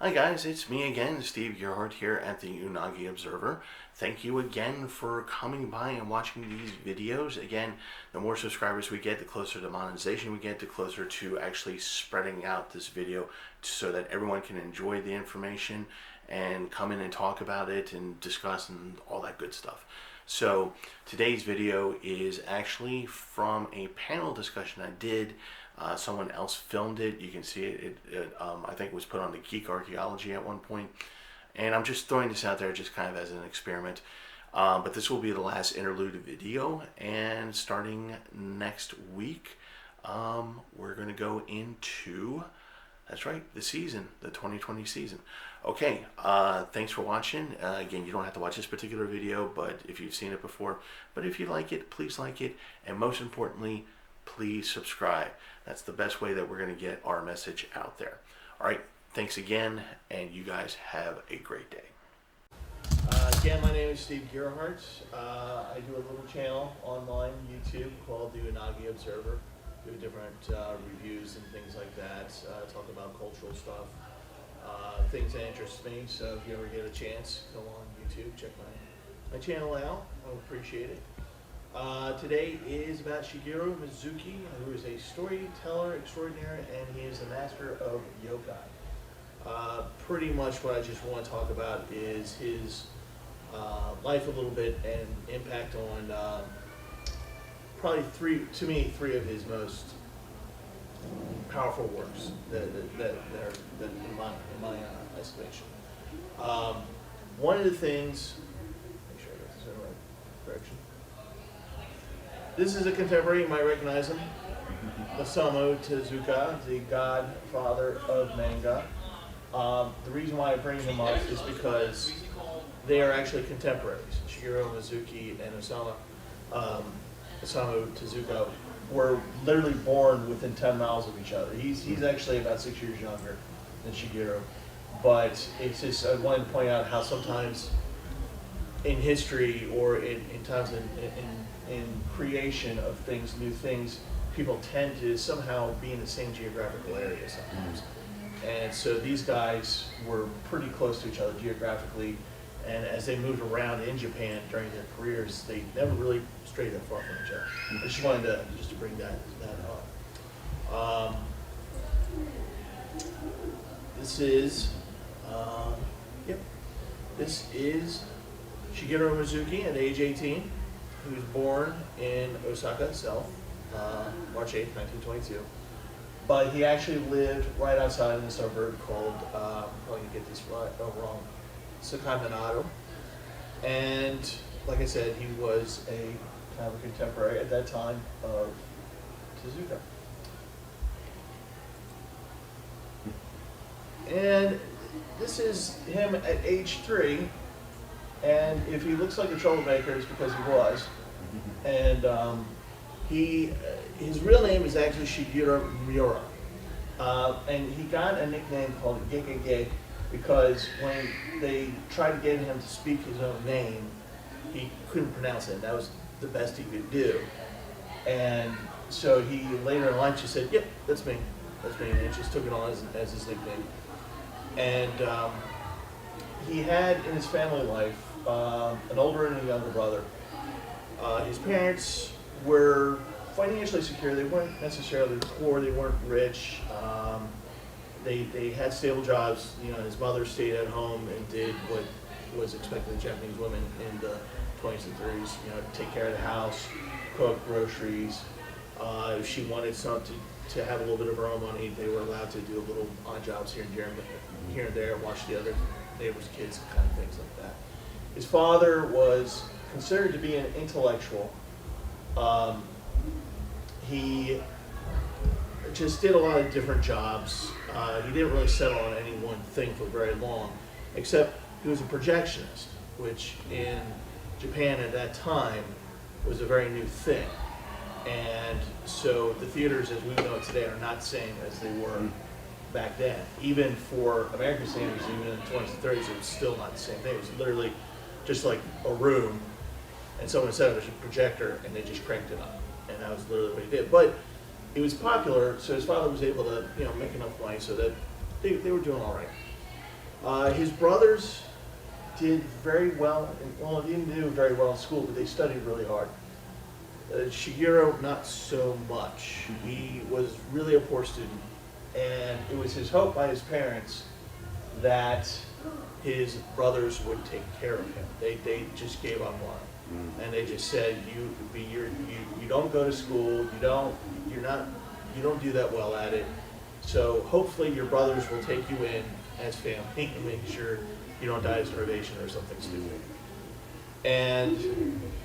Hi guys, it's me again, Steve Gerhardt here at the Unagi Observer. Thank you again for coming by and watching these videos. Again, the more subscribers we get, the closer to monetization we get, the closer to actually spreading out this video so that everyone can enjoy the information and come in and talk about it and discuss and all that good stuff. So today's video is actually from a panel discussion I did. Someone else filmed it. You can see it. I think it was put on the Geek Archaeology at one point. And I'm just throwing this out there just kind of as an experiment. But this will be the last interlude video. And starting next week, we're going to go into, that's right, the season, the 2020 season. Okay, thanks for watching. Again, you don't have to watch this particular video, but if you've seen it before. But if you like it, please like it. And most importantly, please subscribe. That's the best way that we're going to get our message out there. All right, thanks again, and you guys have a great day. Again, my name is Steve Gerhardt. I do a little channel online, YouTube, called the Unagi Observer. Do different reviews and things like that. Talk about cultural stuff, things that interest me. So if you ever get a chance, go on YouTube, check my channel out. I would appreciate it. Today is about Shigeu Mizuki, who is a storyteller extraordinaire, and he is the master of yokai. Pretty much what I just want to talk about is his life a little bit and impact on probably three of his most powerful works that in my estimation. One of the things, make sure I got this in the right direction. This is a contemporary, you might recognize him, Osamu Tezuka, the godfather of manga. The reason why I bring him up is because they are actually contemporaries. Shigeu Mizuki and Osamu Tezuka were literally born within 10 miles of each other. He's actually about 6 years younger than Shigeu. But it's just, I wanted to point out how sometimes in history or in times in creation of things, new things, people tend to somehow be in the same geographical area sometimes. And so these guys were pretty close to each other geographically, and as they moved around in Japan during their careers, they never really strayed that far from each other. I just wanted to bring that up. This is Shigeu Mizuki at age 18. He was born in Osaka itself, March 8, 1922. But he actually lived right outside in a suburb called, I'm going to get this wrong, Sakai Minato. And like I said, he was a kind of a contemporary at that time of Tezuka. And this is him at age 3. And if he looks like a troublemaker, it's because he was. And his real name is actually Shigeu Miura. And he got a nickname called Gekege because when they tried to get him to speak his own name, he couldn't pronounce it. That was the best he could do. And so he later in life just said, "Yep, that's me. That's me," and just took it on as his nickname. And he had in his family life an older and a younger brother. His parents were financially secure. They weren't necessarily poor. They weren't rich. They had stable jobs. You know, his mother stayed at home and did what was expected of Japanese women in the 20s and 30s. You know, take care of the house, cook groceries. If she wanted something to have a little bit of her own money, they were allowed to do little odd jobs here and there, watch the other neighbors' kids, kind of things like that. His father was considered to be an intellectual. He just did a lot of different jobs. He didn't really settle on any one thing for very long, except he was a projectionist, which in Japan at that time was a very new thing. And so the theaters as we know it today are not the same as they were back then. Even for American standards, even in the 20s and 30s, it was still not the same thing. It was literally just like a room, and someone set up a projector, and they just cranked it up. And that was literally what he did. But it was popular, so his father was able to, make enough money so that they were doing all right. His brothers did very well, well, he didn't do very well in school, but they studied really hard. Shigeu, not so much. He was really a poor student, and it was his hope by his parents that his brothers would take care of him. They just gave up on him, and they just said, you don't go to school, you don't do that well at it. So hopefully your brothers will take you in as family and make sure you don't die of starvation or something stupid.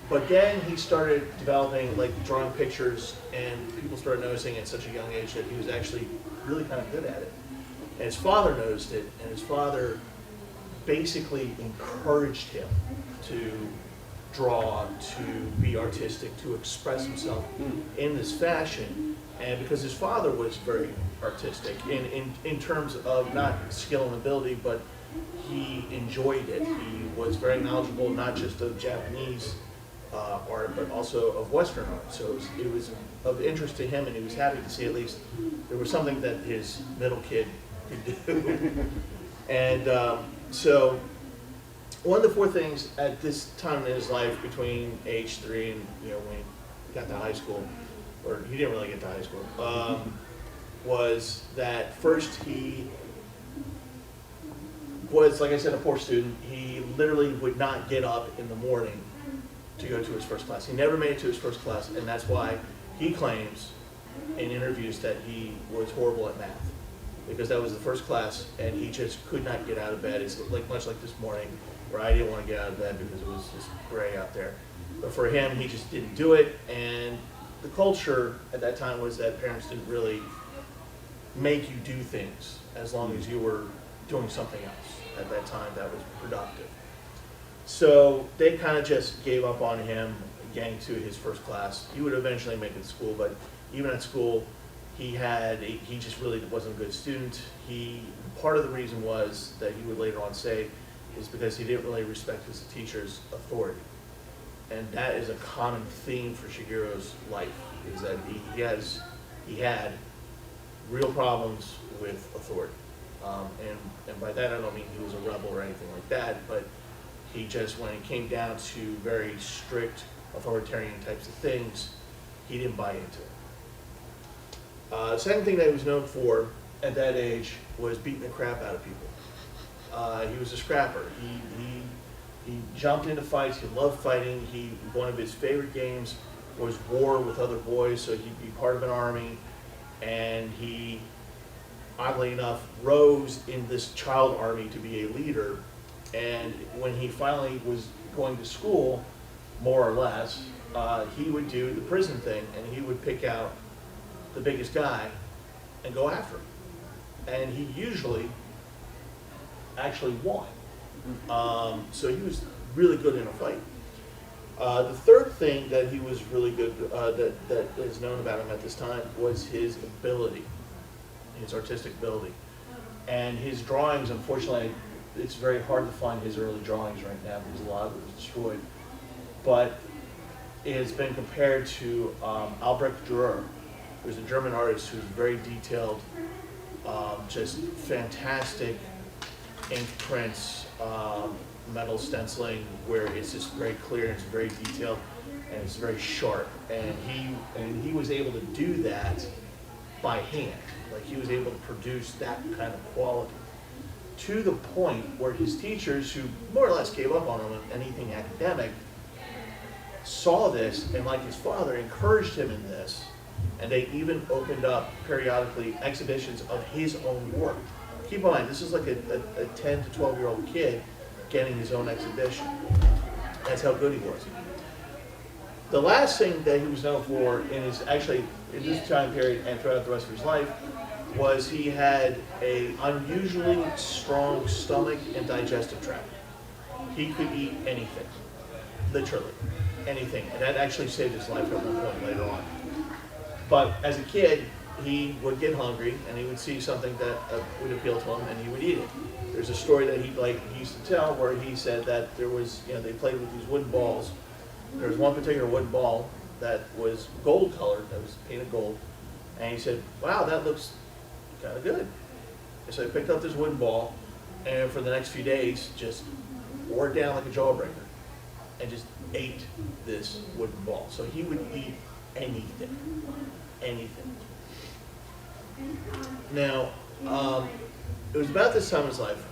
But then he started developing, like, drawing pictures, and people started noticing at such a young age that he was actually really kind of good at it. And his father noticed it, and his father basically encouraged him to draw, to be artistic, to express himself in this fashion. And because his father was very artistic in terms of not skill and ability, but he enjoyed it. He was very knowledgeable, not just of Japanese art, but also of Western art. So it was of interest to him, and he was happy to see at least there was something that his middle kid could do. And so one of the four things at this time in his life, between age 3 and when he got to high school, or he didn't really get to high school, was that first he was, like I said, a poor student. He literally would not get up in the morning to go to his first class. He never made it to his first class, and that's why he claims in interviews that he was horrible at math, because that was the first class, and he just could not get out of bed. It's like much like this morning, where I didn't want to get out of bed because it was just gray out there. But for him, he just didn't do it, and the culture at that time was that parents didn't really make you do things as long as you were doing something else at that time that was productive. So they kind of just gave up on him getting to his first class. He would eventually make it to school, but even at school, he just really wasn't a good student. Part of the reason was that he would later on say is because he didn't really respect his teacher's authority. And that is a common theme for Shigeu's life, is that he had real problems with authority. And by that I don't mean he was a rebel or anything like that, but he just, when it came down to very strict authoritarian types of things, he didn't buy into it. The second thing that he was known for at that age was beating the crap out of people. He was a scrapper. He jumped into fights. He loved fighting. One of his favorite games was war with other boys, so he'd be part of an army, and he, oddly enough, rose in this child army to be a leader. And when he finally was going to school, more or less, he would do the prison thing, and he would pick out the biggest guy and go after him. And he usually actually won. So he was really good in a fight. The third thing that he was really good, that is known about him at this time, was his ability, his artistic ability. And his drawings, unfortunately, it's very hard to find his early drawings right now because a lot of it was destroyed. But it has been compared to Albrecht Dürer, who's a German artist who's very detailed, just fantastic ink prints, metal stenciling, where it's just very clear, it's very detailed, and it's very sharp. And he was able to do that by hand. Like, he was able to produce that kind of quality, to the point where his teachers, who more or less gave up on him in anything academic, saw this, and like his father, encouraged him in this, and they even opened up periodically exhibitions of his own work. Keep in mind, this is like a 10 to 12-year-old kid getting his own exhibition. That's how good he was. The last thing that he was known for in this time period and throughout the rest of his life was he had an unusually strong stomach and digestive tract. He could eat anything, literally anything, and that actually saved his life at one point later on. But as a kid, he would get hungry, and he would see something that would appeal to him, and he would eat it. There's a story that he used to tell where he said that there was, they played with these wooden balls. There was one particular wooden ball that was gold colored, that was painted gold, and he said, "Wow, that looks kind of good." And so he picked up this wooden ball, and for the next few days just wore it down like a jawbreaker and just ate this wooden ball. So he would eat anything, anything. Now, it was about this time in his life,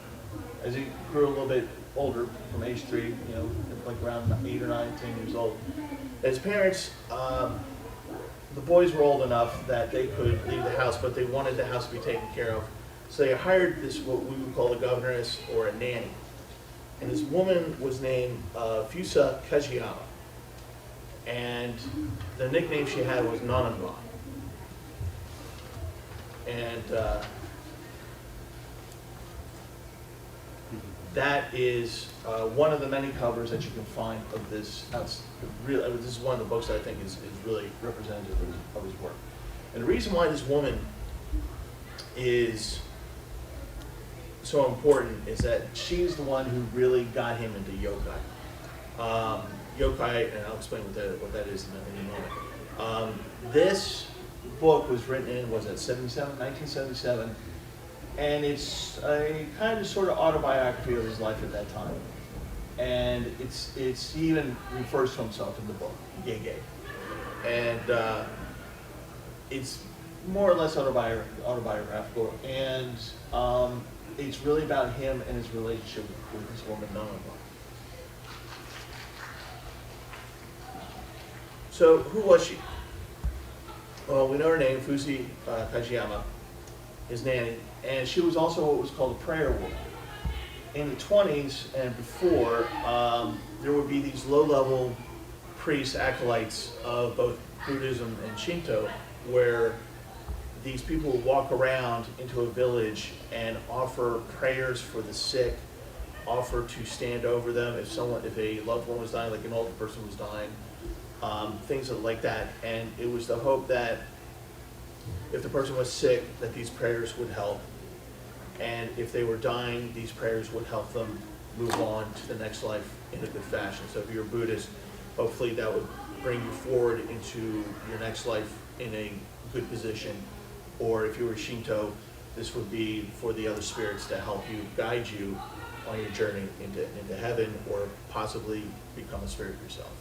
as he grew a little bit older, from age 3, you know, like around 8 or 9, 10 years old. His parents, the boys were old enough that they could leave the house, but they wanted the house to be taken care of. So they hired this, what we would call a governess or a nanny. And this woman was named Fusa Kajiyama. And the nickname she had was Nanamba. And that is one of the many covers that you can find of this. This is one of the books that I think is really representative of his work. And the reason why this woman is so important is that she's the one who really got him into yokai. Yokai, and I'll explain what that is in a moment. This book was written in, was it 1977, and it's a kind of sort of autobiography of his life at that time. And he even refers to himself in the book, Gege. And it's more or less autobiographical, and it's really about him and his relationship with this woman, Nanamba. So, who was she? Well, we know her name, Fusi Kajiyama, his nanny, and she was also what was called a prayer woman. In the 20s and before, there would be these low-level priests, acolytes of both Buddhism and Shinto, where these people would walk around into a village and offer prayers for the sick, offer to stand over them if a loved one was dying, like an older person was dying, things like that. And it was the hope that if the person was sick, that these prayers would help. And if they were dying, these prayers would help them move on to the next life in a good fashion. So if you're a Buddhist, hopefully that would bring you forward into your next life in a good position. Or if you were Shinto, this would be for the other spirits to help you, guide you on your journey into heaven, or possibly become a spirit yourself.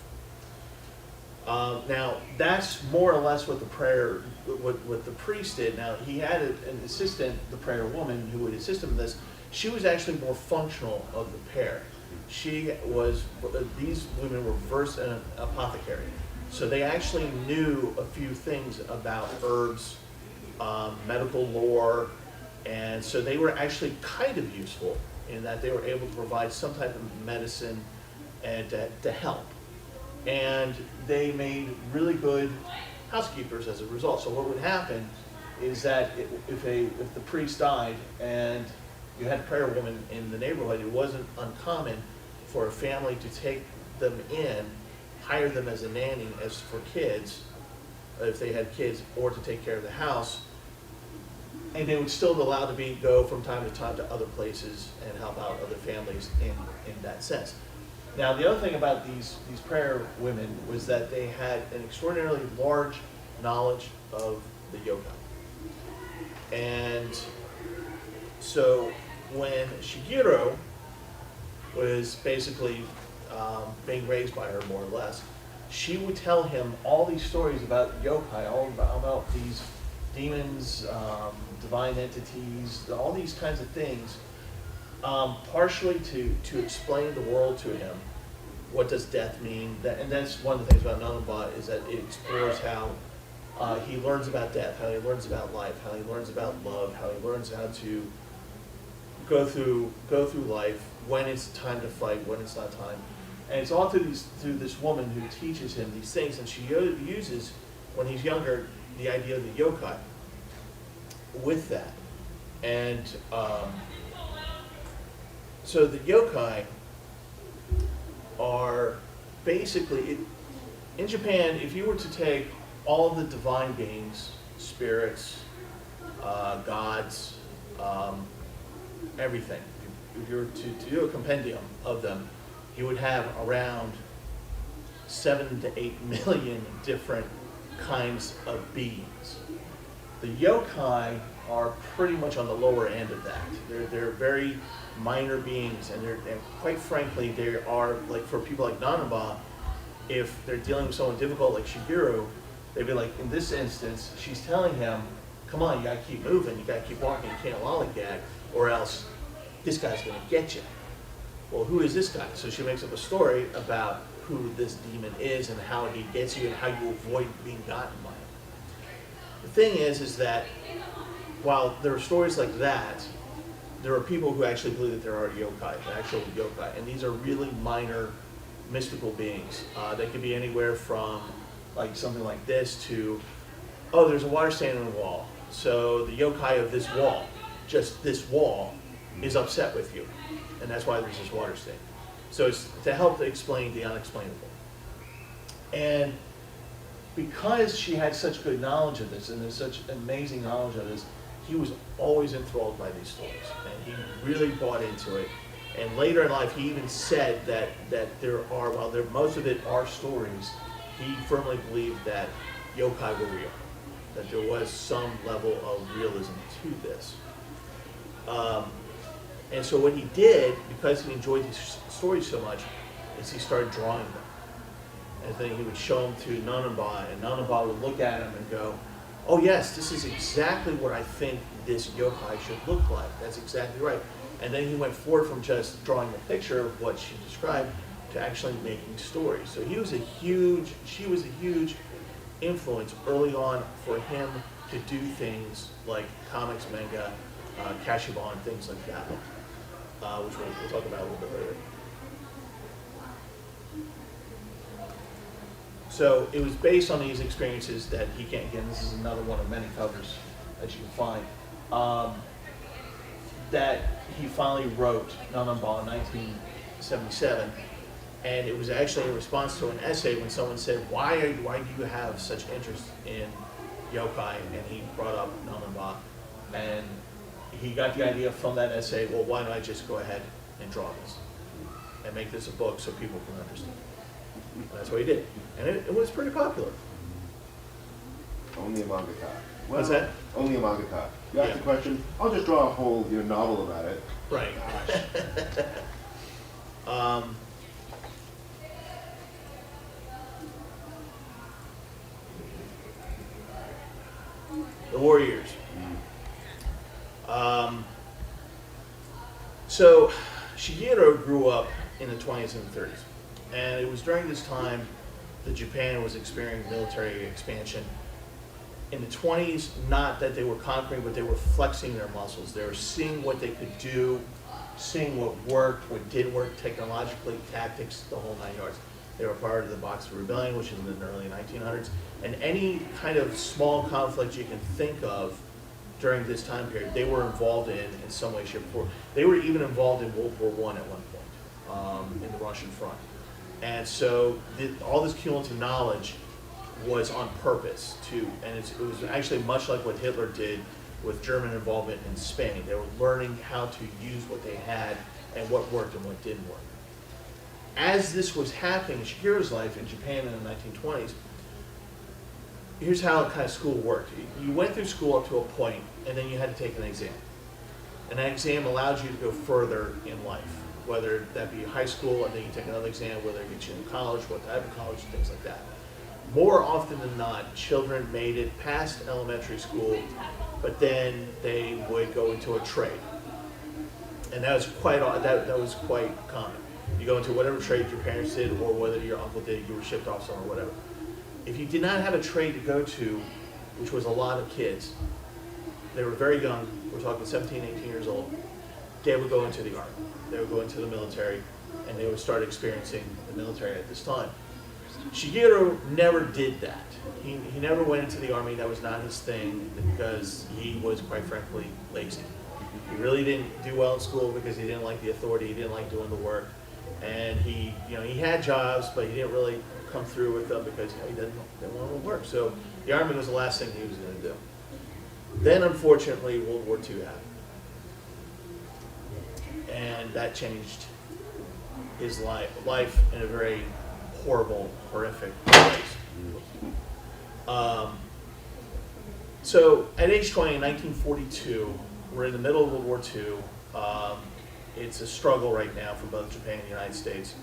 Now, that's more or less what what the priest did. Now, he had an assistant, the prayer woman, who would assist him in this. She was actually more functional of the pair. These women were versed in an apothecary. So they actually knew a few things about herbs, medical lore, and so they were actually kind of useful in that they were able to provide some type of medicine and to help. And they made really good housekeepers as a result. So what would happen is that if the priest died and you had a prayer woman in the neighborhood, it wasn't uncommon for a family to take them in, hire them as a nanny, as for kids, if they had kids, or to take care of the house. And they would still be allowed to go from time to time to other places and help out other families in that sense. Now, the other thing about these prayer women was that they had an extraordinarily large knowledge of the yokai. And so when Shigeu was basically being raised by her, more or less, she would tell him all these stories about yokai, all about these demons, divine entities, all these kinds of things, partially to explain the world to him. What does death mean? And that's one of the things about Nanamba, is that it explores how he learns about death, how he learns about life, how he learns about love, how he learns how to go through life, when it's time to fight, when it's not time. And it's all through this woman who teaches him these things, and she uses, when he's younger, the idea of the yokai with that. And so the yokai are basically, in Japan, if you were to take all the divine beings, spirits, gods, everything, if you were to do a compendium of them, you would have around 7 to 8 million different kinds of beings. The yokai are pretty much on the lower end of that. They're very minor beings, and quite frankly, they are, like, for people like Nanaba, if they're dealing with someone difficult like Shigeu, they'd be like, in this instance, she's telling him, come on, you gotta keep moving, you gotta keep walking, you can't lollygag, or else this guy's gonna get you. Well, who is this guy? So she makes up a story about who this demon is and how he gets you and how you avoid being gotten by him. The thing is that while there are stories like that, there are people who actually believe that there are yokai, actual yokai, and these are really minor mystical beings. They could be anywhere from like something like this to, oh, there's a water stain on the wall. So the yokai of this wall, just this wall, is upset with you, and that's why there's this water stain. So it's to help explain the unexplainable. And because she had such good knowledge of this, and there's such amazing knowledge of this, he was always enthralled by these stories, and he really bought into it. And later in life, he even said that there are, while most of it are stories, he firmly believed that yokai were real, that there was some level of realism to this. And so what he did, because he enjoyed these stories so much, is he started drawing them. And then he would show them to Nanaba, and Nanaba would look at him and go, oh yes, this is exactly what I think this yokai should look like. That's exactly right. And then he went forward from just drawing a picture of what she described to actually making stories. So she was a huge influence early on for him to do things like comics, manga, Kashiban, things like that, which we'll talk about a little bit later. So it was based on these experiences that he can't, again, this is another one of many covers that you can find, that he finally wrote Nanaba in 1977. And it was actually in response to an essay when someone said, why do you have such interest in yokai? And he brought up Nanaba. And he got the idea from that essay, well, why don't I just go ahead and draw this and make this a book so people can understand. And that's what he did. And it was pretty popular. Only a mangaka. Well, What's that? Only a mangaka. You ask the question, I'll just draw a whole novel about it. Right. The Warriors. So Shigeu grew up in the 20s and 30s. And it was during this time that Japan was experiencing military expansion. In the 20s, not that they were conquering, but they were flexing their muscles. They were seeing what they could do, seeing what worked, what didn't work technologically, tactics, the whole 9 yards. They were part of the Boxer Rebellion, which is in the early 1900s. And any kind of small conflict you can think of during this time period, they were involved in some way, shape, or form. They were even involved in World War I at one point, in the Russian front. And so all this cumulative knowledge was on purpose too, and it was actually much like what Hitler did with German involvement in Spain. They were learning how to use what they had and what worked and what didn't work. As this was happening in Shigeu's life in Japan in the 1920s, here's how kind of school worked. You went through school up to a point, and then you had to take an exam. And that exam allowed you to go further in life, whether that be high school, and then you take another exam, whether it gets you in college, what type of college, things like that. More often than not, children made it past elementary school, but then they would go into a trade. And that was quite common. You go into whatever trade your parents did, or whether your uncle did, you were shipped off somewhere, whatever. If you did not have a trade to go to, which was a lot of kids, they were very young, we're talking 17, 18 years old, they would go into the army. They would go into the military, and they would start experiencing the military at this time. Shigeu never did that. He never went into the army. That was not his thing, because he was, quite frankly, lazy. He really didn't do well in school because he didn't like the authority. He didn't like doing the work, and he had jobs, but he didn't really come through with them because he didn't want to work. So the army was the last thing he was going to do. Then, unfortunately, World War II happened, and that changed his life in a very horrible, horrific place. So at age 20, in 1942, we're in the middle of World War II. It's a struggle right now for both Japan and the United States.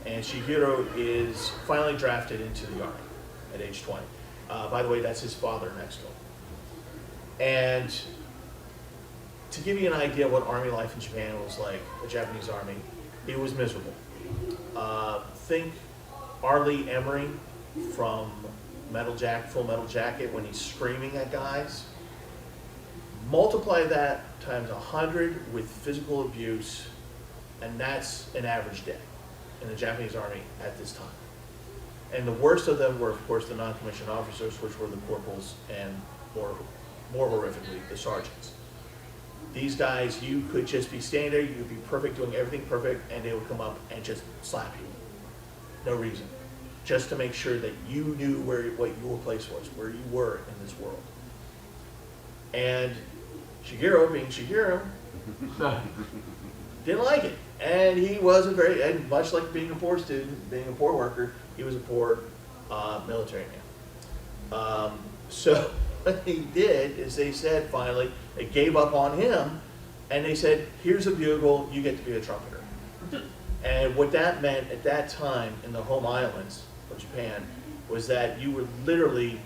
And Shigeu is finally drafted into the Army at age 20. By the way, that's his father next to him. And to give you an idea of what Army life in Japan was like, the Japanese Army, it was miserable. Think Arlie Emery from Full Metal Jacket when he's screaming at guys. Multiply that times 100 with physical abuse, and that's an average day in the Japanese Army at this time. And the worst of them were, of course, the non-commissioned officers, which were the corporals, and more horrifically, the sergeants. These guys, you could just be standing there, you could be perfect, doing everything perfect, and they would come up and just slap you. No reason. Just to make sure that you knew what your place was, where you were in this world. And Shigeu, being Shigeu, didn't like it. And he wasn't and much like being a poor student, being a poor worker, he was a poor military man. So what they did is they said finally, they gave up on him, and they said, here's a bugle, you get to be a trumpeter. And what that meant at that time in the home islands of Japan was that you were literally,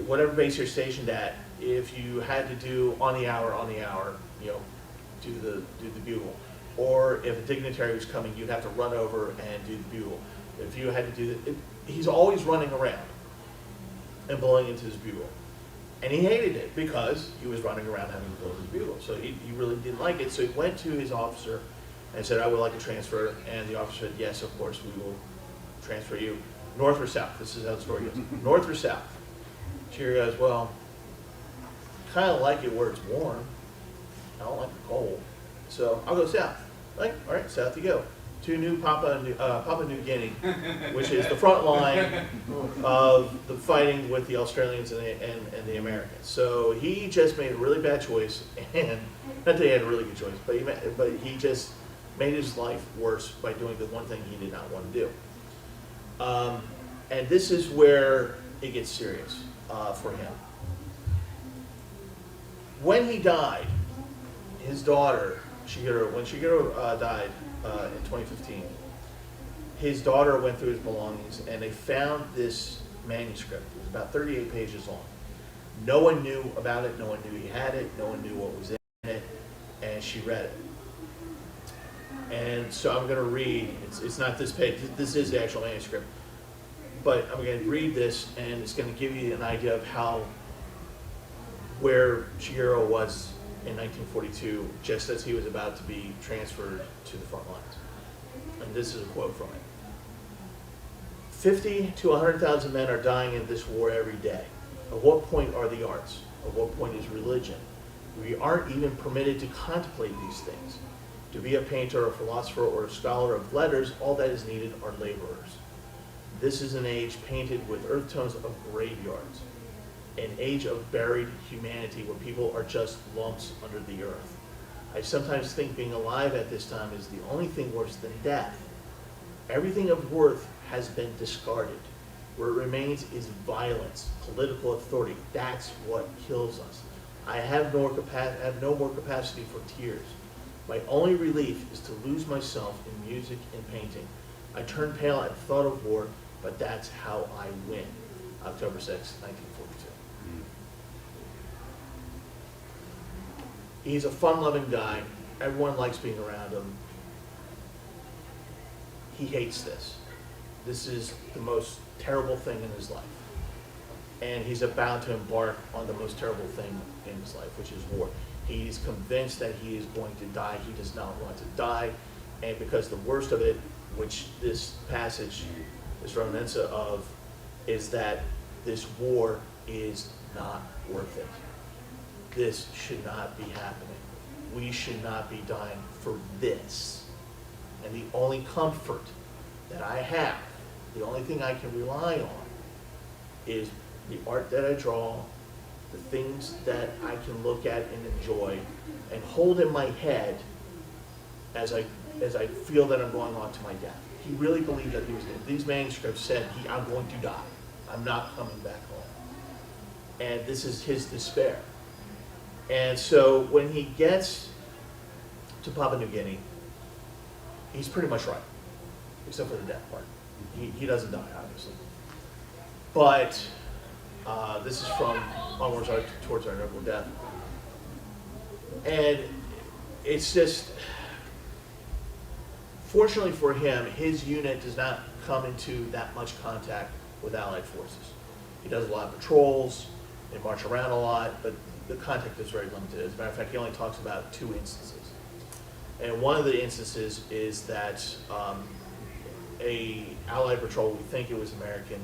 whatever base you're stationed at, if you had to do on the hour, do the bugle. Or if a dignitary was coming, you'd have to run over and do the bugle. If you had to do he's always running around and blowing into his bugle. And he hated it because he was running around having to blow his bugle. So he really didn't like it. So he went to his officer and said, I would like to transfer. And the officer said, yes, of course, we will transfer you. North or south? This is how the story goes. North or south? Shigeu goes, well, kind of like it where it's warm. I don't like the cold. So I'll go south. Like, all right, south you go. To Papua New Guinea, which is the front line of the fighting with the Australians and the Americans. So he just made a really bad choice, and not that he had a really good choice, but he just made his life worse by doing the one thing he did not want to do. And this is where it gets serious for him. When he died, his daughter, when Shigeu died in 2015, his daughter went through his belongings and they found this manuscript. It was about 38 pages long. No one knew about it, no one knew he had it, no one knew what was in it, and she read it. And so I'm going to read, it's not this page, this is the actual manuscript, but I'm going to read this and it's going to give you an idea of where Shigeu was in 1942, just as he was about to be transferred to the front lines. And this is a quote from it. 50 to 100,000 men are dying in this war every day. At what point are the arts? At what point is religion? We aren't even permitted to contemplate these things. To be a painter, a philosopher, or a scholar of letters, all that is needed are laborers. This is an age painted with earth tones of graveyards. An age of buried humanity where people are just lumps under the earth. I sometimes think being alive at this time is the only thing worse than death. Everything of worth has been discarded. Where it remains is violence, political authority. That's what kills us. I have no more capacity for tears. My only relief is to lose myself in music and painting. I turn pale at the thought of war, but that's how I win. October 6, 1942. He's a fun-loving guy. Everyone likes being around him. He hates this. This is the most terrible thing in his life. And he's about to embark on the most terrible thing in his life, which is war. He's convinced that he is going to die. He does not want to die. And because the worst of it, which this passage is reminiscent of, is that this war is not worth it. This should not be happening. We should not be dying for this. And the only comfort that I have, the only thing I can rely on, is the art that I draw, the things that I can look at and enjoy, and hold in my head as I feel that I'm going on to my death. He really believed that he was dead. These manuscripts said, I'm going to die. I'm not coming back home. and this is his despair. And so when he gets to Papua New Guinea, he's pretty much right, except for the death part. He doesn't die, obviously. But this is from Onwards Towards Our Noble Death. And it's just, fortunately for him, his unit does not come into that much contact with Allied forces. He does a lot of patrols, they march around a lot, but the contact is very limited. As a matter of fact, he only talks about 2 instances. And one of the instances is that a Allied patrol, we think it was American,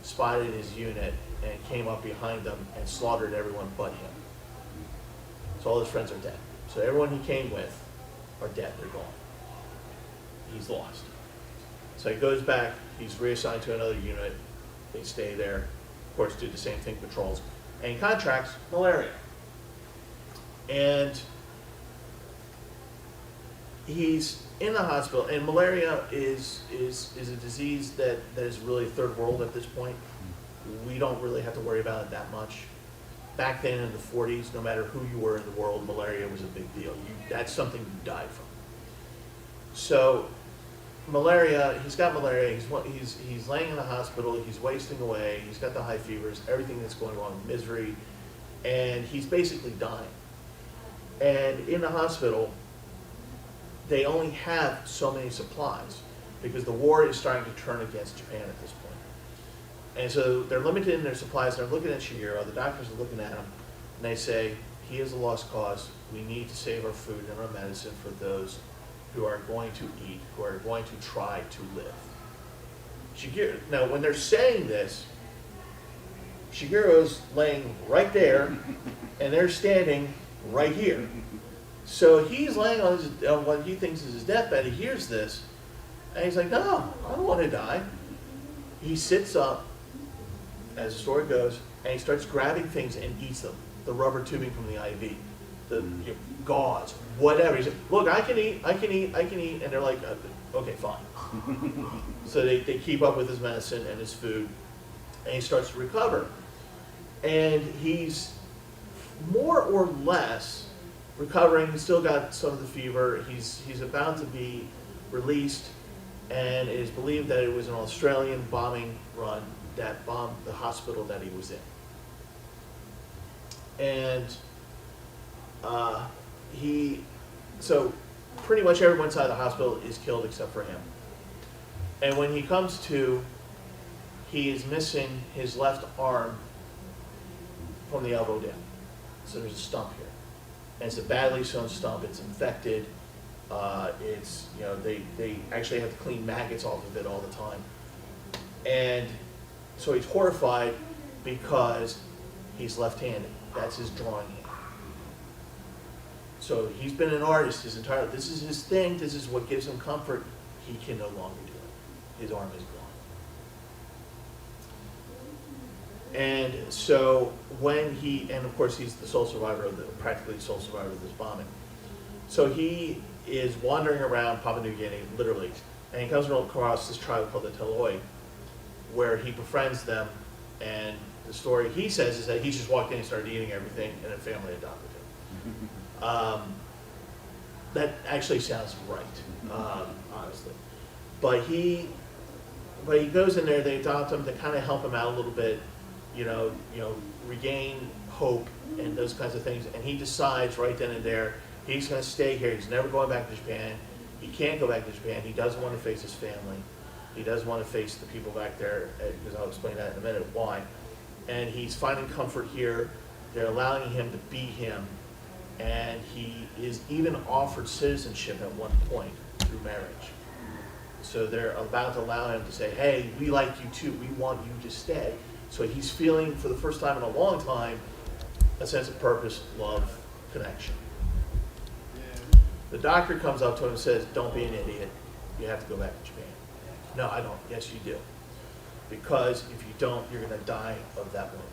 spotted his unit and came up behind them and slaughtered everyone but him. So all his friends are dead. So everyone he came with are dead, they're gone. He's lost. So he goes back, he's reassigned to another unit, they stay there, of course do the same thing, patrols, and he contracts malaria. And he's in the hospital, and malaria is a disease that is really third world at this point. We don't really have to worry about it that much. Back then in the 40s, no matter who you were in the world, malaria was a big deal. That's something you died from. So malaria, he's got malaria, he's laying in the hospital, he's wasting away, he's got the high fevers, everything that's going on, misery, and he's basically dying. And in the hospital, they only have so many supplies because the war is starting to turn against Japan at this point. And so they're limited in their supplies. They're looking at Shigeu, the doctors are looking at him, and they say, he is a lost cause. We need to save our food and our medicine for those who are going to eat, who are going to try to live. Shigeu, now when they're saying this, Shigeu's laying right there, and they're standing right here. So he's laying on what he thinks is his deathbed. He hears this, and he's like, no, I don't want to die. He sits up, as the story goes, and he starts grabbing things and eats them. The rubber tubing from the IV, the gauze, whatever. He's like, look, I can eat. And they're like, okay, fine. So they keep up with his medicine and his food, and he starts to recover. And he's more or less recovering. He's still got some of the fever. He's about to be released, and it is believed that it was an Australian bombing run that bombed the hospital that he was in. And so pretty much everyone inside the hospital is killed except for him. And when he comes to, he is missing his left arm from the elbow down. So there's a stump here. And it's a badly sewn stump. It's infected. It's, they actually have to clean maggots off of it all the time. And so he's horrified because he's left-handed. That's his drawing hand. So he's been an artist his entire life. This is his thing. This is what gives him comfort. He can no longer do it. His arm is gone. And so and of course he's the sole survivor practically the sole survivor of this bombing. So he is wandering around Papua New Guinea, literally, and he comes across this tribe called the Teloi, where he befriends them, and the story he says is that he just walked in and started eating everything, and a family adopted him. That actually sounds right, honestly. But he goes in there, they adopt him to kind of help him out a little bit, regain hope and those kinds of things. And he decides right then and there, he's going to stay here. He's never going back to Japan. He can't go back to Japan. He doesn't want to face his family. He doesn't want to face the people back there, because I'll explain that in a minute why. And he's finding comfort here. They're allowing him to be him. And he is even offered citizenship at one point through marriage. So they're about to allow him to say, hey, we like you too. We want you to stay. So he's feeling, for the first time in a long time, a sense of purpose, love, connection. The doctor comes up to him and says, don't be an idiot. You have to go back to Japan. No, I don't. Yes, you do. Because if you don't, you're going to die of that wound.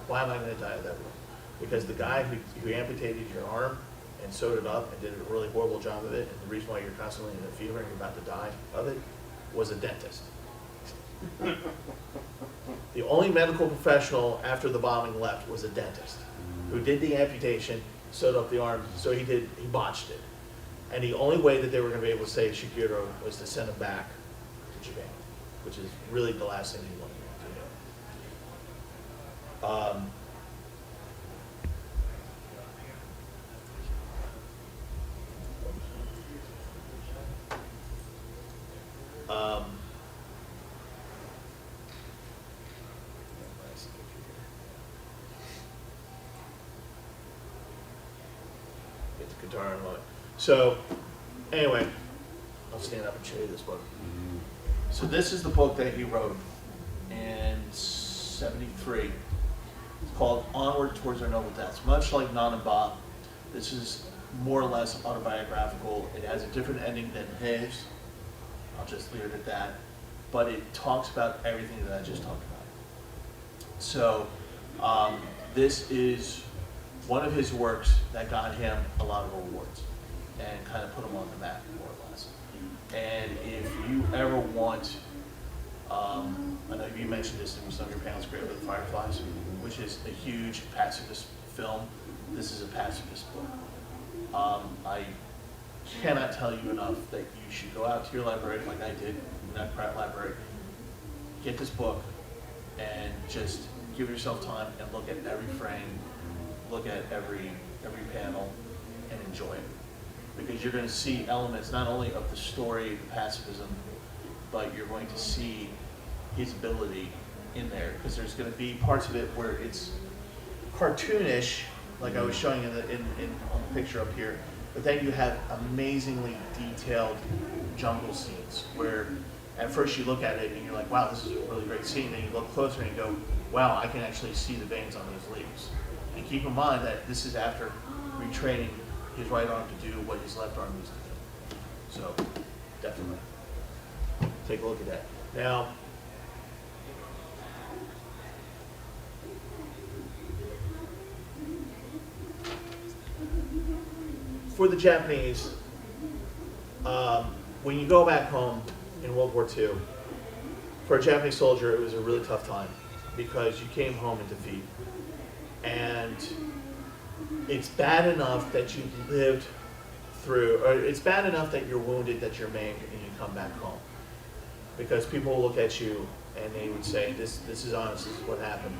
Why am I going to die of that wound? Because the guy who amputated your arm and sewed it up and did a really horrible job of it, and the reason why you're constantly in a fever and you're about to die of it, was a dentist. The only medical professional after the bombing left was a dentist who did the amputation, sewed up the arm, so he botched it. And the only way that they were going to be able to save Shigeu was to send him back to Japan, which is really the last thing he wanted to do. Get the guitar in a moment. So, anyway, I'll stand up and show you this book. So this is the book that he wrote in '73. It's called Onward Towards Our Noble Deaths. Much like Nan and Ba, this is more or less autobiographical. It has a different ending than his. I'll just leave it at that. But it talks about everything that I just talked about. So this is one of his works that got him a lot of awards and kind of put him on the map, more or less. And if you ever want, I know you mentioned this in some of your panels, Great with the Fireflies, which is a huge pacifist film. This is a pacifist book. I cannot tell you enough that you should go out to your library, like I did, that Pratt Library, get this book, and just give yourself time and look at every frame, look at every panel, and enjoy it. Because you're going to see elements not only of the story, the pacifism, but you're going to see his ability in there. Because there's going to be parts of it where it's cartoonish, like I was showing you on the picture up here. But then you have amazingly detailed jungle scenes where at first you look at it and you're like, wow, this is a really great scene. Then you look closer and you go, wow, I can actually see the veins on those leaves. And keep in mind that this is after retraining his right arm to do what his left arm used to do. So, definitely. Take a look at that. Now, for the Japanese, when you go back home in World War II, for a Japanese soldier, it was a really tough time because you came home in defeat. And it's bad enough that you lived through, or it's bad enough that you're wounded, that you're maimed, and you come back home. Because people will look at you and they would say, this is honest, this is what happened.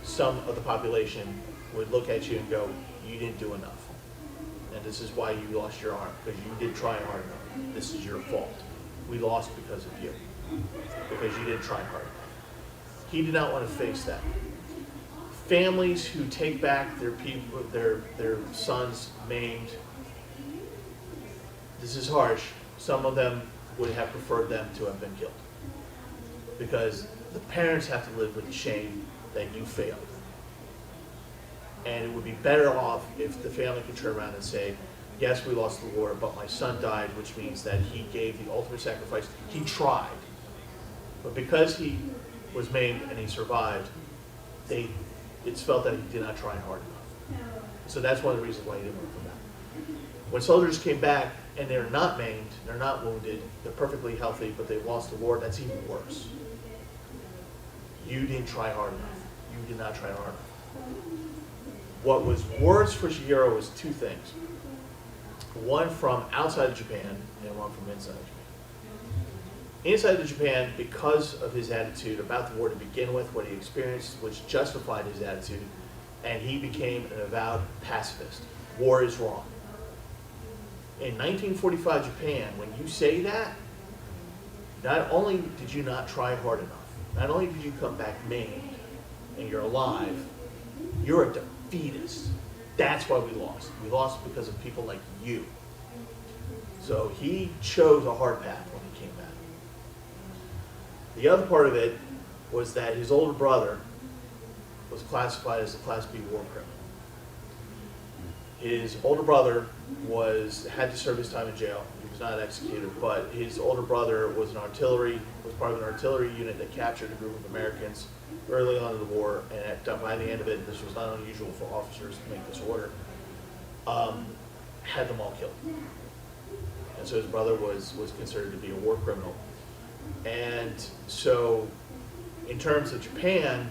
Some of the population would look at you and go, you didn't do enough. And this is why you lost your arm, because you didn't try hard enough. This is your fault. We lost because of you, because you didn't try hard enough. He did not want to face that. Families who take back their people, their sons maimed, this is harsh. Some of them would have preferred them to have been killed, because the parents have to live with the shame that you failed. And it would be better off if the family could turn around and say, yes, we lost the war, but my son died, which means that he gave the ultimate sacrifice. He tried. But because he was maimed and he survived, it's felt that he did not try hard enough. So that's one of the reasons why he didn't want to come back. When soldiers came back and they're not maimed, they're not wounded, they're perfectly healthy, but they've lost the war, that's even worse. You didn't try hard enough. You did not try hard enough. What was worse for Shigeu was two things. One from outside of Japan and one from inside of Japan. Inside of Japan, because of his attitude about the war to begin with, what he experienced, which justified his attitude, and he became an avowed pacifist. War is wrong. In 1945 Japan, when you say that, not only did you not try hard enough, not only did you come back maimed and you're alive, you're a defeatist. That's why we lost. We lost because of people like you. So he chose a hard path when he came back. The other part of it was that his older brother was classified as a Class B war criminal. His older brother had to serve his time in jail. He was not executed, but his older brother was part of an artillery unit that captured a group of Americans early on in the war, and by the end of it, this was not unusual for officers to make this order, had them all killed. And so his brother was considered to be a war criminal. And so in terms of Japan,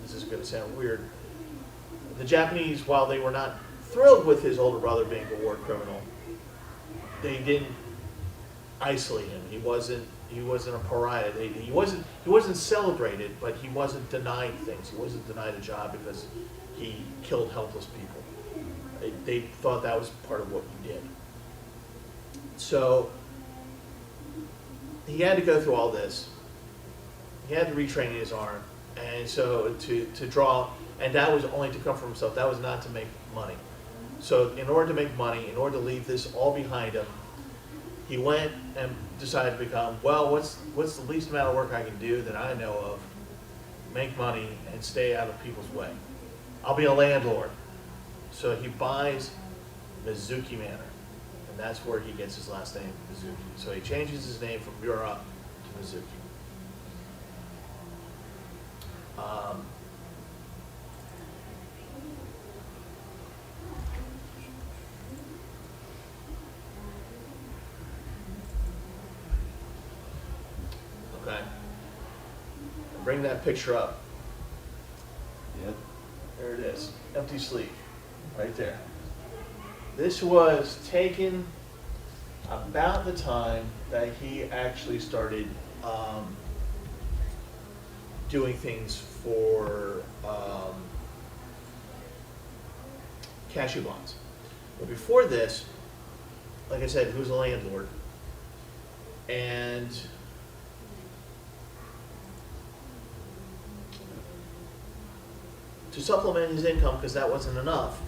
this is going to sound weird, the Japanese, while they were not thrilled with his older brother being a war criminal, they didn't isolate him. He wasn't a pariah. He wasn't celebrated, but he wasn't denied things. He wasn't denied a job because he killed helpless people. They thought that was part of what he did. So he had to go through all this. He had to retrain his arm, and so to draw, and that was only to come from himself. That was not to make money. So in order to make money, in order to leave this all behind him, he went and decided to become, well, what's the least amount of work I can do that I know of, make money, and stay out of people's way? I'll be a landlord. So he buys Mizuki Manor, and that's where he gets his last name, Mizuki. So he changes his name from Mura to Mizuki. Okay. Bring that picture up. Yeah. There it is. Empty sleeve. Right there. This was taken about the time that he actually started doing things for cashew bonds. But before this, like I said, he was a landlord. And to supplement his income, because that wasn't enough,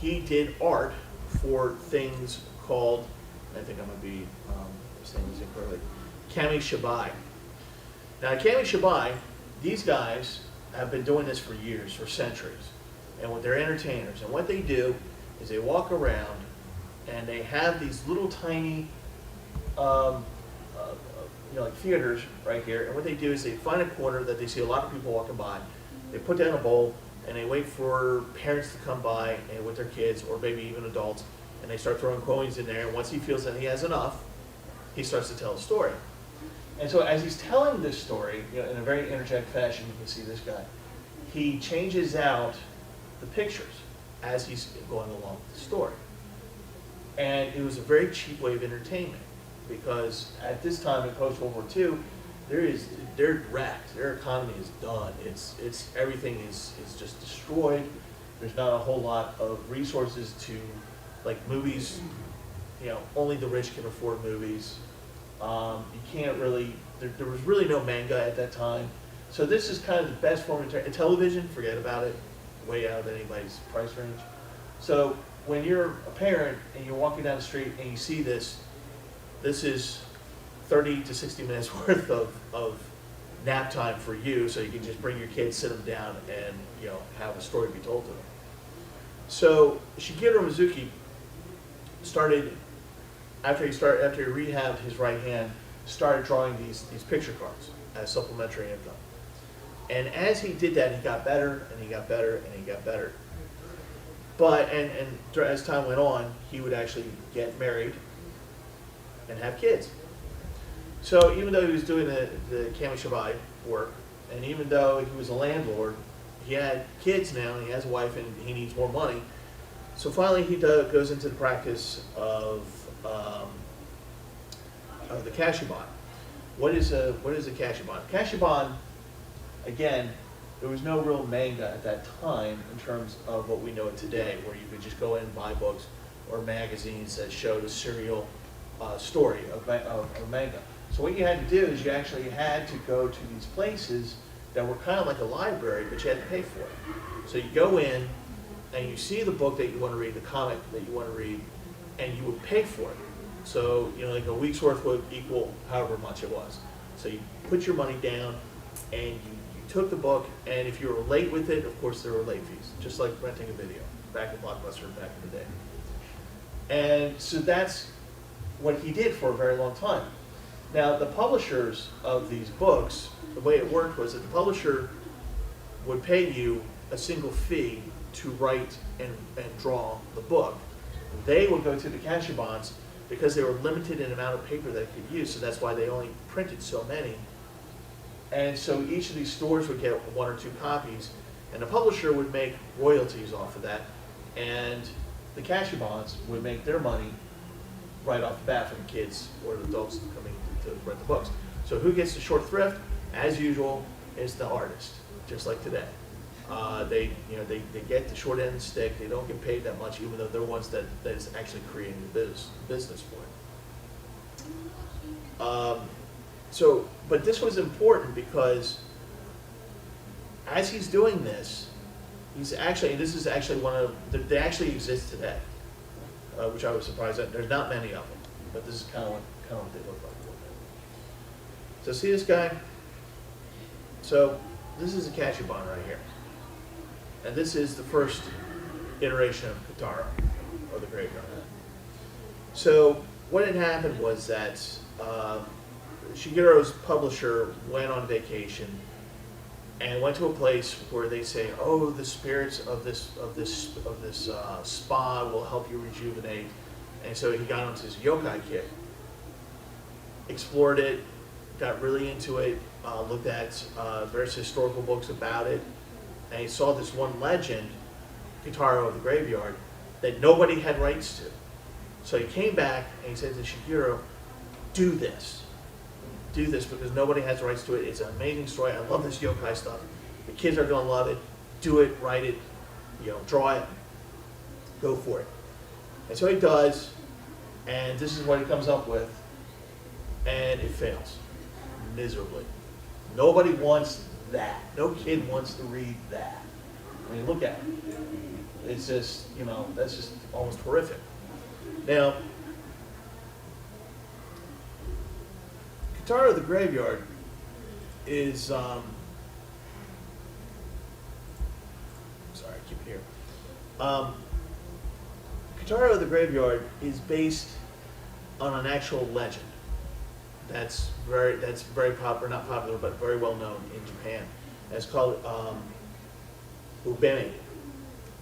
he did art for things called, I think I'm going to be saying this incorrectly, kamishibai. Now, kamishibai, these guys have been doing this for years, for centuries, and they're entertainers. And what they do is they walk around and they have these little tiny, like theaters right here. And what they do is they find a corner that they see a lot of people walking by. They put down a bowl and they wait for parents to come by and with their kids, or maybe even adults, and they start throwing coins in there. And once he feels that he has enough, he starts to tell a story. And so as he's telling this story, in a very energetic fashion, you can see this guy, he changes out the pictures as he's going along with the story. And it was a very cheap way of entertainment, because at this time in post-World War II, they're wrecked. Their economy is done. It's everything is just destroyed. There's not a whole lot of resources to, like movies. Only the rich can afford movies. You can't really. There was really no manga at that time. So this is kind of the best form of television. Forget about it. Way out of anybody's price range. So when you're a parent and you're walking down the street and you see this, this is 30 to 60 minutes worth of nap time for you, so you can just bring your kids, sit them down, and have a story be told to them. So Shigeu Mizuki started, after he rehabbed his right hand, started drawing these picture cards as supplementary income. And as he did that, he got better and he got better and he got better. But as time went on, he would actually get married and have kids. So even though he was doing the kamishibai work, and even though he was a landlord, he had kids now, and he has a wife, and he needs more money. So finally, he goes into the practice of the kashiban. What is a kashiban? Kashiban, again, there was no real manga at that time in terms of what we know it today, where you could just go in and buy books or magazines that showed a serial story of manga. So what you had to do is you actually had to go to these places that were kind of like a library, but you had to pay for it. So you go in and you see the book that you want to read, the comic that you want to read, and you would pay for it. So like a week's worth would equal however much it was. So you put your money down and you took the book, and if you were late with it, of course there were late fees, just like renting a video back at Blockbuster back in the day. And so that's what he did for a very long time. Now, the publishers of these books, the way it worked was that the publisher would pay you a single fee to write and draw the book. They would go to the kashibans because they were limited in amount of paper they could use, so that's why they only printed so many. And so each of these stores would get 1 or 2 copies, and the publisher would make royalties off of that, and the Kashibans would make their money right off the bat from the kids or the adults coming to rent the books. So who gets the short thrift? As usual, is the artist, just like today. They get the short end of the stick. They don't get paid that much, even though they're ones that is actually creating the business for it. But this was important because as he's doing this, this is actually they actually exist today, which I was surprised at. There's not many of them, but this is kind of what they look like. So see this guy? So this is a Kashiban right here. And this is the first iteration of Kitaro, or the Graveyard. So what had happened was that Shigeru's publisher went on vacation and went to a place where they say, "Oh, the spirits of this spa will help you rejuvenate." And so he got onto his yokai kick, explored it, got really into it, looked at various historical books about it, and he saw this one legend, Kitaro of the Graveyard, that nobody had rights to. So he came back and he said to Shigeu, do this because nobody has rights to it. It's an amazing story. I love this yokai stuff. The kids are going to love it. Do it, write it, draw it, go for it. And so he does, and this is what he comes up with, and it fails miserably. Nobody wants that. No kid wants to read that. I mean, look at it. It's just, that's just almost horrific. Now, Kitaro of the Graveyard is, sorry, I keep it here. Kitaro of the Graveyard is based on an actual legend that's very popular, not popular, but very well known in Japan. And it's called Ubeme.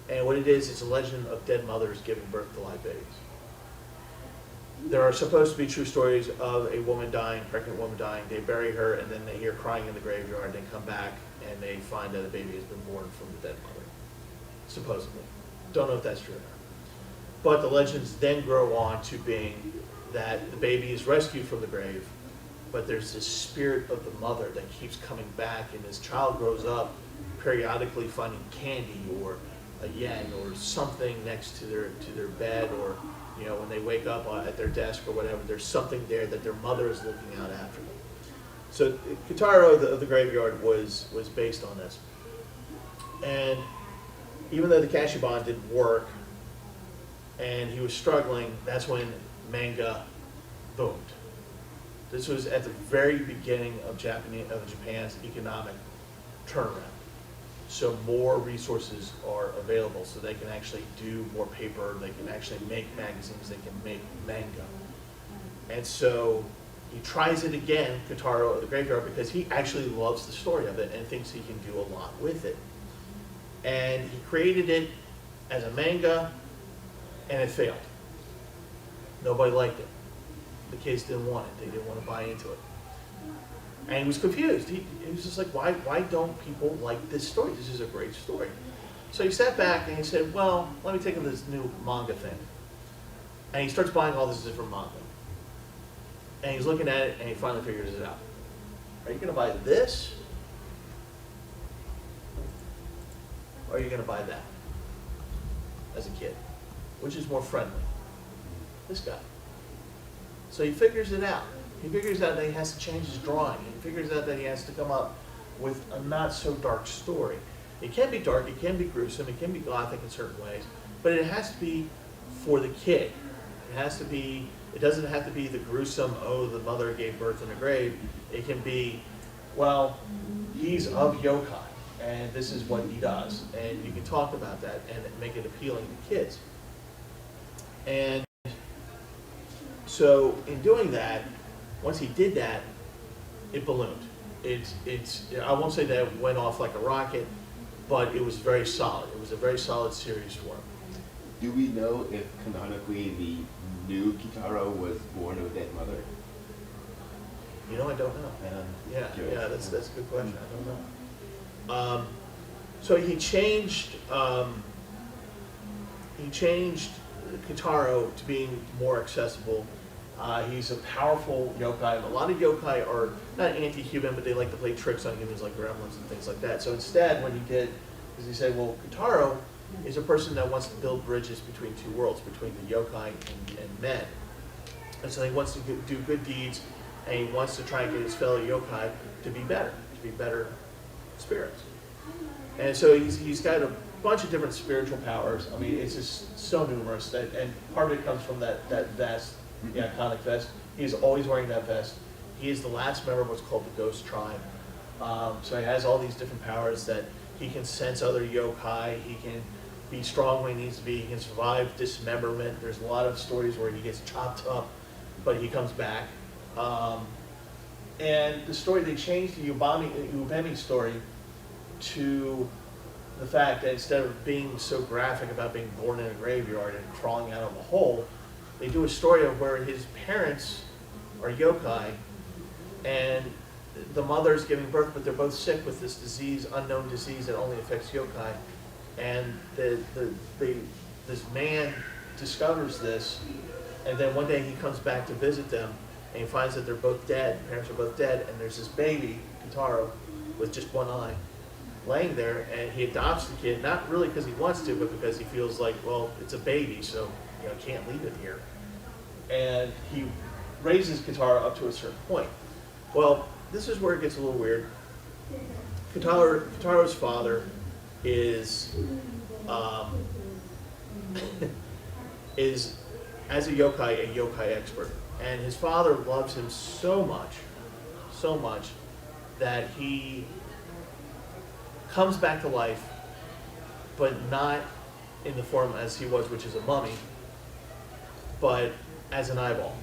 And what it is, it's a legend of dead mothers giving birth to live babies. There are supposed to be true stories of a woman dying, pregnant woman dying. They bury her, and then they hear crying in the graveyard. They come back, and they find that a baby has been born from the dead mother, supposedly. Don't know if that's true or not. But the legends then grow on to being that the baby is rescued from the grave, but there's this spirit of the mother that keeps coming back, and this child grows up periodically finding candy or a yen or something next to their bed, or when they wake up at their desk or whatever, there's something there that their mother is looking out after them. So Kitaro of the Graveyard was based on this. And even though the Kashiban didn't work and he was struggling, that's when manga boomed. This was at the very beginning of Japan's economic turnaround. So more resources are available, so they can actually do more paper, they can actually make magazines, they can make manga. And so he tries it again, Kitaro of the Graveyard, because he actually loves the story of it and thinks he can do a lot with it. And he created it as a manga, and it failed. Nobody liked it. The kids didn't want it. They didn't want to buy into it. And he was confused. He was just like, why don't people like this story? This is a great story. So he sat back and he said, well, let me take on this new manga thing. And he starts buying all this different manga. And he's looking at it and he finally figures it out. Are you going to buy this? Or are you going to buy that as a kid? Which is more friendly? This guy. So he figures it out. He figures out that he has to change his drawing. He figures out that he has to come up with a not so dark story. It can be dark, it can be gruesome, it can be gothic in certain ways, but it has to be for the kid. It doesn't have to be the gruesome, oh, the mother gave birth in a grave. It can be, well, he's of yokai, and this is what he does. And you can talk about that and make it appealing to kids. And so in doing that, once he did that, it ballooned. I won't say that it went off like a rocket, but it was very solid. It was a very solid series for him. Do we know if canonically the new Kitaro was born of a dead mother? You know, I don't know. And Yeah, curious. yeah, that's a good question. I don't know. So he changed Kitaro to being more accessible. He's a powerful yokai. A lot of yokai are not anti-human, but they like to play tricks on humans like gremlins and things like that. So instead, what he did is he said, well, Kitaro is a person that wants to build bridges between two worlds, between the yokai and men. And so he wants to do good deeds, and he wants to try and get his fellow yokai to be better spirits. And so he's got a bunch of different spiritual powers. I mean, it's just so numerous. And part of it comes from that vest, the iconic vest. He's always wearing that vest. He is the last member of what's called the Ghost Tribe. So he has all these different powers that he can sense other yokai. He can be strong when he needs to be. He can survive dismemberment. There's a lot of stories where he gets chopped up, but he comes back. And the story, they changed the Ubemi story to the fact that instead of being so graphic about being born in a graveyard and crawling out of a hole, they do a story of where his parents are yokai, and the mother's giving birth, but they're both sick with this disease, unknown disease that only affects yokai. And this man discovers this, and then one day he comes back to visit them, and he finds that they're both dead. Parents are both dead, and there's this baby, Kitaro, with just one eye, laying there, and he adopts the kid, not really because he wants to, but because he feels like, well, it's a baby, so can't leave it here. And he raises Kitaro up to a certain point. Well, this is where it gets a little weird. Kitaro's father is is as a yokai expert, and his father loves him so much that he comes back to life, but not in the form as he was, which is a mummy, but as an eyeball.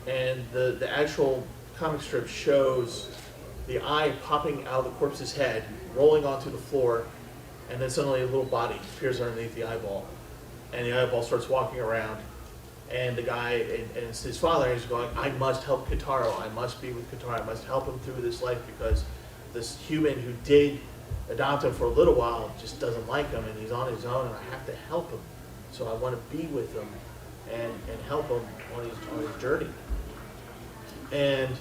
And the actual comic strip shows the eye popping out of the corpse's head, rolling onto the floor, and then suddenly a little body appears underneath the eyeball, and the eyeball starts walking around, and the guy, and it's his father, is going, I must help Kitaro, I must be with Kitaro, I must help him through this life, because this human who did adopt him for a little while just doesn't like him, and he's on his own, and I have to help him. So I want to be with him and help him on his journey. And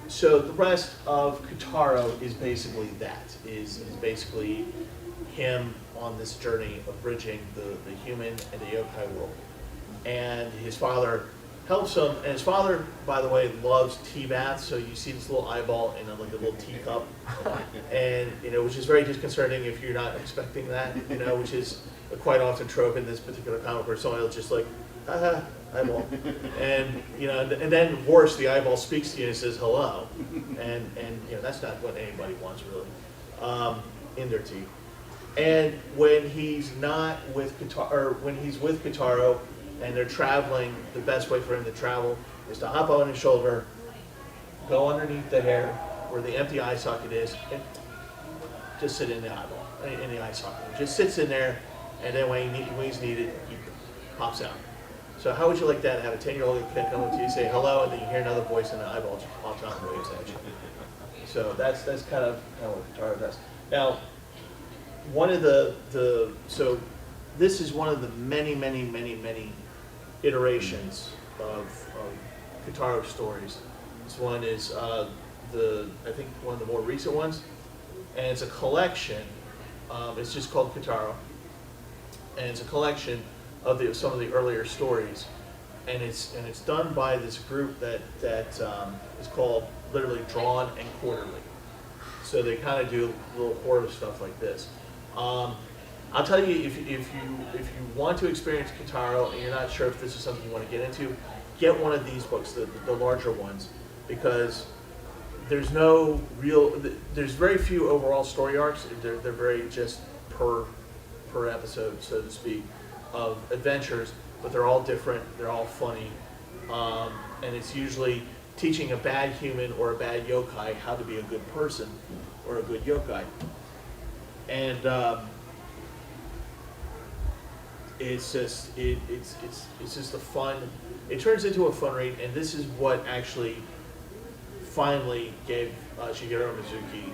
so the rest of Kitaro is basically that, is basically him on this journey of bridging the human and the yokai world. And his father helps him, and his father, by the way, loves tea baths, so you see this little eyeball in like a little teacup, and which is very disconcerting if you're not expecting that, which is a quite often trope in this particular comic where someone will just like, haha, eyeball, and and then worse, the eyeball speaks to you and says hello, and that's not what anybody wants really, in their tea. And when he's not with Kitaro, or when he's with Kitaro, and they're traveling, the best way for him to travel is to hop on his shoulder, go underneath the hair where the empty eye socket is, and just sit in the eyeball, in the eye socket. It just sits in there, and then when he's needed, he pops out. So how would you like that? Have a 10-year-old kid come up to you, say hello, and then you hear another voice, and the eyeball just pops out and waves at you. So that's kind of what Kitaro does. Now, one of so this is one of the many iterations of Kitaro stories. This one is I think one of the more recent ones, and it's a collection. It's just called Kitaro, and it's a collection of some of the earlier stories, and it's done by this group that is called literally Drawn and Quarterly. So they kind of do little horror stuff like this. I'll tell you, if you want to experience Kitaro and you're not sure if this is something you want to get into, get one of these books, the larger ones, because there's very few overall story arcs. They're very just per episode, so to speak, of adventures, but they're all different, they're all funny, and it's usually teaching a bad human or a bad yokai how to be a good person or a good yokai. And it's just a fun. It turns into a fun read, and this is what actually finally gave Shigeru Mizuki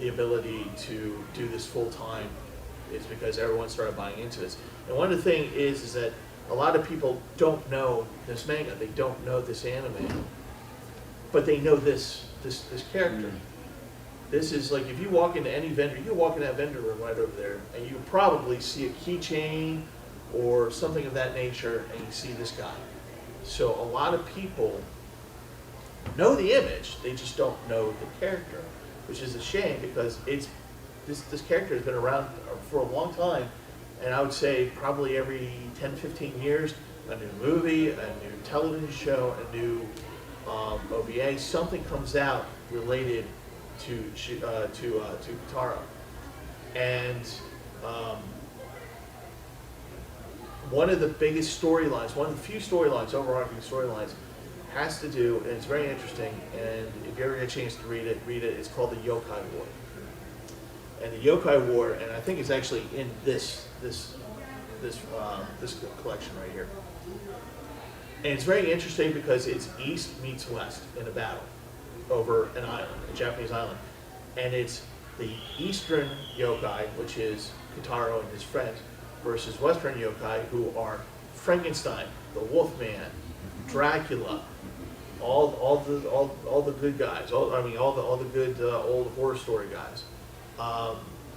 the ability to do this full time is because everyone started buying into this. And one of the things is that a lot of people don't know this manga, they don't know this anime, but they know this character. This is like, if you walk into any vendor, you walk in that vendor room right over there, and you probably see a keychain or something of that nature, and you see this guy. So a lot of people know the image, they just don't know the character, which is a shame because this character has been around for a long time, and I would say probably every 10, 15 years, a new movie, a new television show, a new OVA, something comes out related to Kotaro. And one of the biggest storylines, one of the few storylines, overarching storylines, has to do, and it's very interesting, and if you ever get a chance to read it, it's called the Yokai War. And the Yokai War, and I think it's actually in this collection right here. And it's very interesting because it's East meets West in a battle over an island, a Japanese island. And it's the Eastern Yokai, which is Kotaro and his friends, versus Western Yokai, who are Frankenstein, the Wolfman, Dracula, all the good guys, all the good old horror story guys.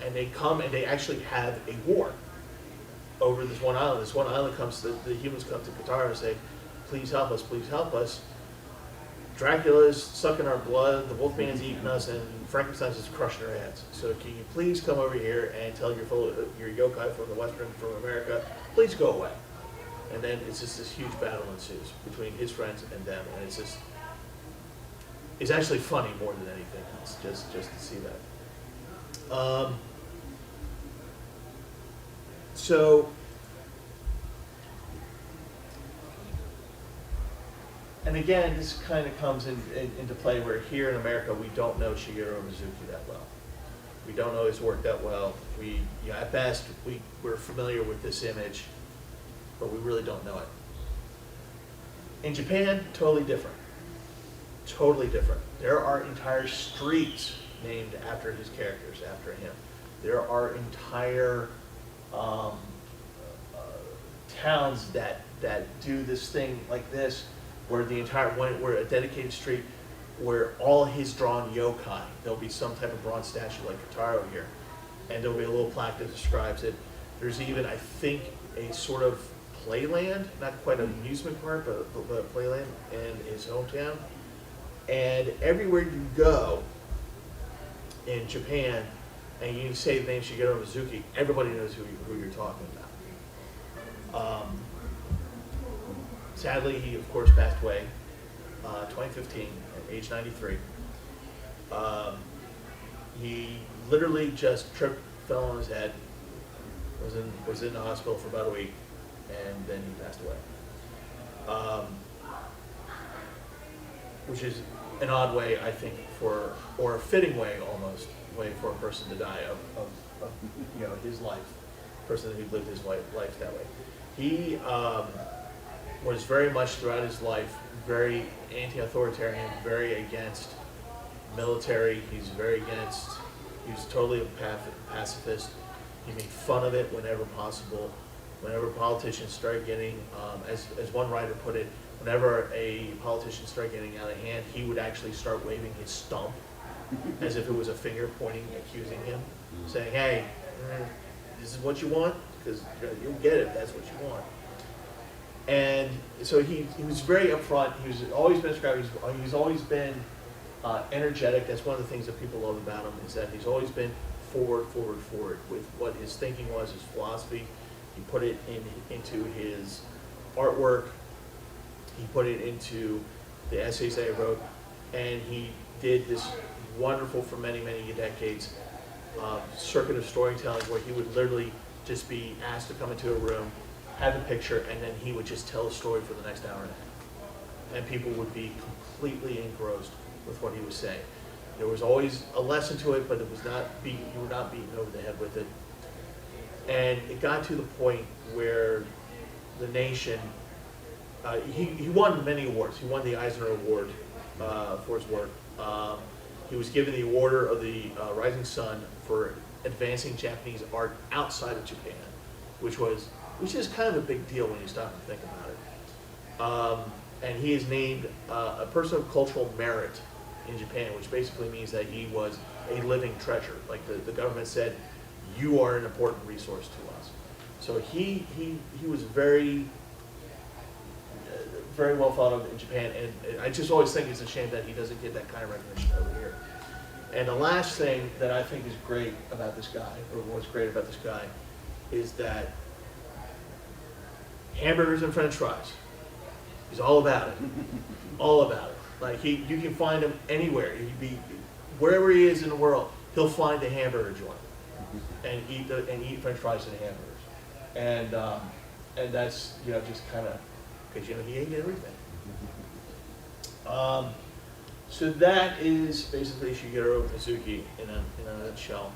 And they come and they actually have a war over this one island. This one island comes, the humans come to Kotaro and say, please help us, please help us. Dracula's sucking our blood, the Wolfman's eating us, and Frankenstein's just crushing our heads. So can you please come over here and tell your yokai from the Western, from America, please go away. And then it's just this huge battle ensues between his friends and them, and it's actually funny more than anything else, just to see that. And again, this kind of comes into play where here in America we don't know Shigeru Mizuki that well. We don't know his work that well. At best, we're familiar with this image, but we really don't know it. In Japan, totally different. Totally different. There are entire streets named after his characters, after him. There are entire towns that do this thing like this, where where a dedicated street where all his drawn yokai, there'll be some type of bronze statue like Kotaro here, and there'll be a little plaque that describes it. There's even, I think, a sort of playland, not quite an amusement park, but a playland in his hometown. And everywhere you go in Japan, and you say the name Shigeru Mizuki, everybody knows who you're talking about. Sadly, he of course passed away 2015 at age 93. He literally just tripped, fell on his head, was in the hospital for about a week, and then he passed away. Which is an odd way, I think, or a fitting way almost, way for a person to die of his life, a person who lived his life that way. He was very much throughout his life very anti-authoritarian, very against military. He was totally a pacifist. He made fun of it whenever possible. Whenever politicians started getting, as one writer put it, whenever a politician started getting out of hand, he would actually start waving his stump as if it was a finger pointing, accusing him, saying, hey, this is what you want? Because you'll get it if that's what you want. And so he was very upfront. He's always been described. He's always been energetic. That's one of the things that people love about him, is that he's always been forward with what his thinking was, his philosophy. He put it into his artwork. He put it into the essays that he wrote, and he did this wonderful, for many, many decades, circuit of storytelling where he would literally just be asked to come into a room, have a picture, and then he would just tell a story for the next hour and a half. And people would be completely engrossed with what he was saying. There was always a lesson to it, but it was not you were not beaten over the head with it. And it got to the point where the nation, he won many awards. He won the Eisner Award for his work. He was given the Order of the Rising Sun for advancing Japanese art outside of Japan, which is kind of a big deal when you stop and think about it. And he is named a person of cultural merit in Japan, which basically means that he was a living treasure. Like the government said, you are an important resource to us. So he was very well thought of in Japan, and I just always think it's a shame that he doesn't get that kind of recognition over here. And the last thing that I think is great about this guy, or what's great about this guy, is that hamburgers and French fries. He's all about it. All about it. Like you can find him anywhere. He'd be wherever he is in the world, he'll find a hamburger joint and eat French fries and hamburgers. And that's just kind of because he ate everything. So that is basically Shigeu Mizuki in a nutshell.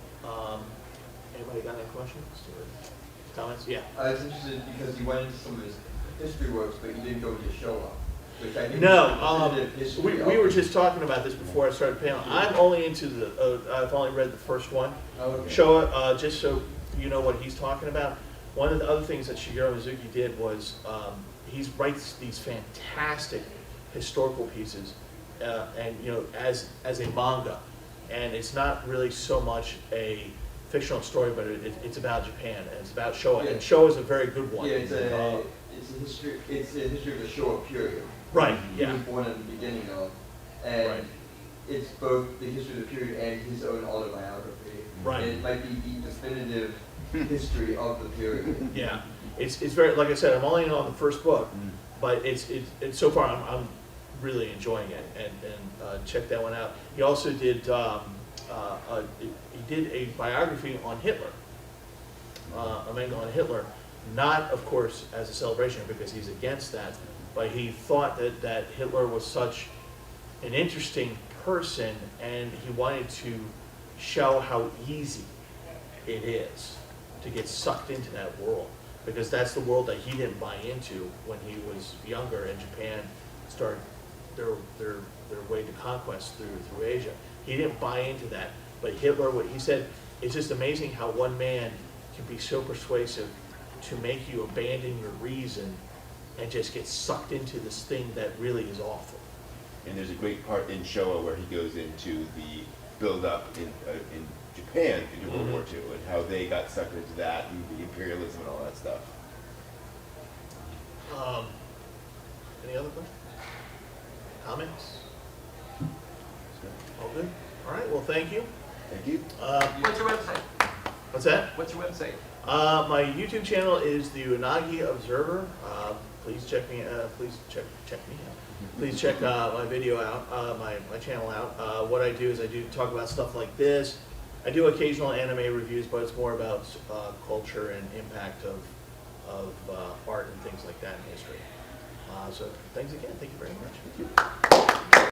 Anybody got any questions or comments? Yeah. I was interested because you went into some of his history works, but you didn't go into Showa, which I think No, is we were just talking about this before I started panel. I'm only into I've only read the first one. Oh, okay. Showa, just so you know what he's talking about. One of the other things that Shigeu Mizuki did was he writes these fantastic historical pieces, and as a manga, and it's not really so much a fictional story, but it's about Japan and it's about Showa, and Showa is a very good one. Yeah, it's a history. It's a history of the Showa period. Right. He Yeah. was born at the beginning of, and Right. it's both the history of the period and his own autobiography. Right. And it might be the definitive history of the period. Yeah, it's very, like I said, I'm only on the first book, but it's so far I'm really enjoying it, and check that one out. He also did he did a biography on Hitler, a manga on Hitler, not of course as a celebration because he's against that, but he thought that Hitler was such an interesting person, and he wanted to show how easy it is to get sucked into that world, because that's the world that he didn't buy into when he was younger and Japan started their way to conquest through Asia. He didn't buy into that, but Hitler, what he said, it's just amazing how one man can be so persuasive to make you abandon your reason and just get sucked into this thing that really is awful. And there's a great part in Showa where he goes into the build-up in Japan into World War II and how they got sucked into that and the imperialism and all that stuff. Any other questions? Comments? All good? All right, well, thank you. Thank you. What's your website? What's that? What's your website? My YouTube channel is the Unagi Observer. Please check me. Please check me out. Please check my video out, my channel out. What I do is I do talk about stuff like this. I do occasional anime reviews, but it's more about culture and impact of art and things like that in history. So thanks again. Thank you very much.